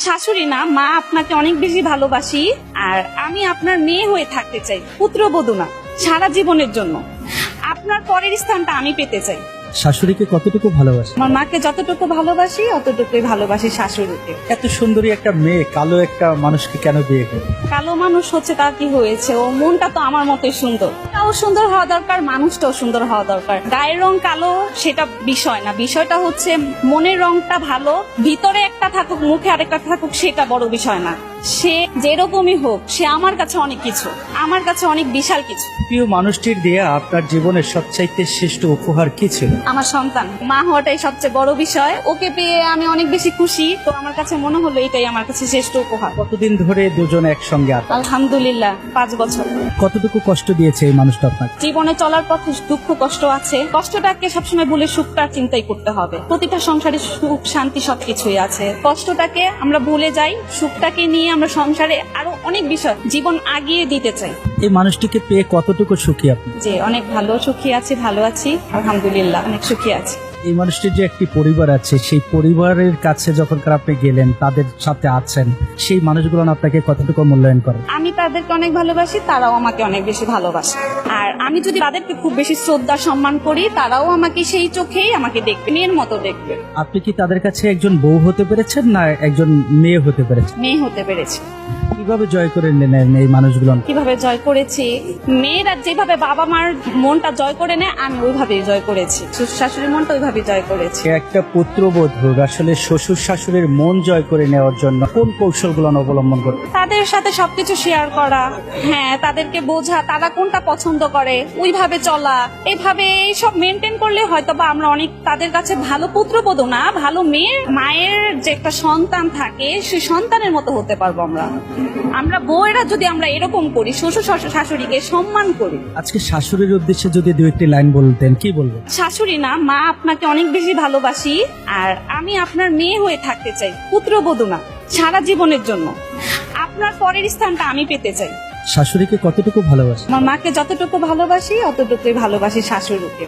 শাশুড়ি না, মা আপনাকে অনেক বেশি ভালোবাসি। আর আমি আপনার মেয়ে হয়ে থাকতে চাই, পুত্রবধূ না, সারা জীবনের জন্য। আপনার পরের স্থানটা আমি পেতে চাই। শাশুড়িকে কতটুকু ভালোবাসে? আমার মাকে যতটুকু ভালোবাসি অতটুকুই ভালোবাসি শাশুড়িকে। এত সুন্দরী একটা মেয়ে কালো একটা মানুষকে কেন বিয়ে করে? কালো মানুষ হচ্ছে, তার কি হয়েছে? ও মনটা তো আমার মতোই সুন্দর। তাও সুন্দর হওয়া দরকার, মানুষটাও সুন্দর হওয়া দরকার। গায়ের রং কালো সেটা বিষয় না, বিষয়টা হচ্ছে মনের রংটা ভালো, ভিতরে একটা থাকুক মুখে আরেকটা থাকুক, সেটা বড় বিষয় না। সে যেরকমই হোক, সে আমার কাছে অনেক কিছু, আমার কাছে অনেক বিশাল কিছু। প্রিয় মানুষটির দিয়ে আপনার জীবনের সবচাইতে শ্রেষ্ঠ উপহার কি ছিল? আমার সন্তান। মা হওয়াটাই সবচেয়ে বড় বিষয়। ওকে পেয়ে আমি অনেক বেশি খুশি। তো আমার কাছে মনে হলো এটাই আমার কাছে শ্রেষ্ঠ উপহার। কতদিন ধরে দুজন একসঙ্গে আছেন? আলহামদুলিল্লাহ 5 বছর। কতটুকু কষ্ট দিয়েছে এই মানুষটা আপনাকে? জীবনে চলার পথে দুঃখ কষ্ট আছে, কষ্টটাকে সবসময় ভুলে সুখটা চিন্তাই করতে হবে। প্রতিটা সংসারে সুখ শান্তি সবকিছুই আছে, কষ্টটাকে আমরা ভুলে যাই, সুখটাকে নিয়ে আমরা সংসারে আরো অনেক বিষয় জীবন আগিয়ে দিতে চাই। এই মানুষটিকে পেয়ে কতটুকু সুখী আপনি? যে অনেক ভালো সুখী আছি, ভালো আছি আলহামদুলিল্লাহ, অনেক সুখী আছি। এই মানুষটির যে একটি পরিবার আছে, সেই পরিবারের কাছে যখন আপনি গেলেন, তাদের সাথে আছেন, সেই মানুষগুলো আপনাকে কতটুকু মূল্যায়ন করে? আমি তাদেরকে অনেক ভালোবাসি, তারাও আমাকে অনেক বেশি ভালোবাসে। আর আমি যদি তাদেরকে খুব বেশি শ্রদ্ধা সম্মান করি, তারাও আমাকে সেই চোখেই আমাকে দেখবে, মেয়ের মতো দেখবে। আপনি কি তাদের কাছে একজন বউ হতে পেরেছেন না একজন মেয়ে হতে পেরেছেন? মেয়ে হতে পেরেছি। কিভাবে জয় করে নিলেন এই মানুষগুলো? কিভাবে জয় করেছি? মেয়েরা যেভাবে বাবা মার মনটা জয় করে নেয়, আমি ওইভাবেই জয় করেছি। শ্বশুর শাশুড়ির মনটা ওইভাবেই জয় করেছি। একটা পুত্রবধূ আসলে শ্বশুর শাশুড়ির মন জয় করে নেওয়ার জন্য কোন কৌশলগুলো অবলম্বন করতে? তাদের সাথে সবকিছু শেয়ার করা, হ্যাঁ, তাদেরকে বোঝা তারা কোনটা পছন্দ করে, ওইভাবে চলা। এইভাবে সব মেনটেন করলে হয়তো বা আমরা অনেক তাদের কাছে ভালো পুত্রবধূ না, ভালো মেয়ের মায়ের যে একটা সন্তান থাকে, সেই সন্তানের মতো হতে পারবো আমরা। আমরা বউয়েরা যদি আমরা এরকম করি, শ্বশুর শাশুড়িকে সম্মান করি। আজকে শাশুড়ির উদ্দেশ্যে যদি দু একটি লাইন বলতেন, কি বলবেন? শাশুড়ি না, মা আপনাকে অনেক বেশি ভালোবাসি। আর আমি আপনার মেয়ে হয়ে থাকতে চাই, পুত্রবধূ না, সারা জীবনের জন্য। আপনার পরের স্থানটা আমি পেতে চাই। শাশুড়িকে কতটুকু ভালোবাসে? আমার মাকে যতটুকু ভালোবাসি অতটুকুই ভালোবাসি শাশুড়িকে।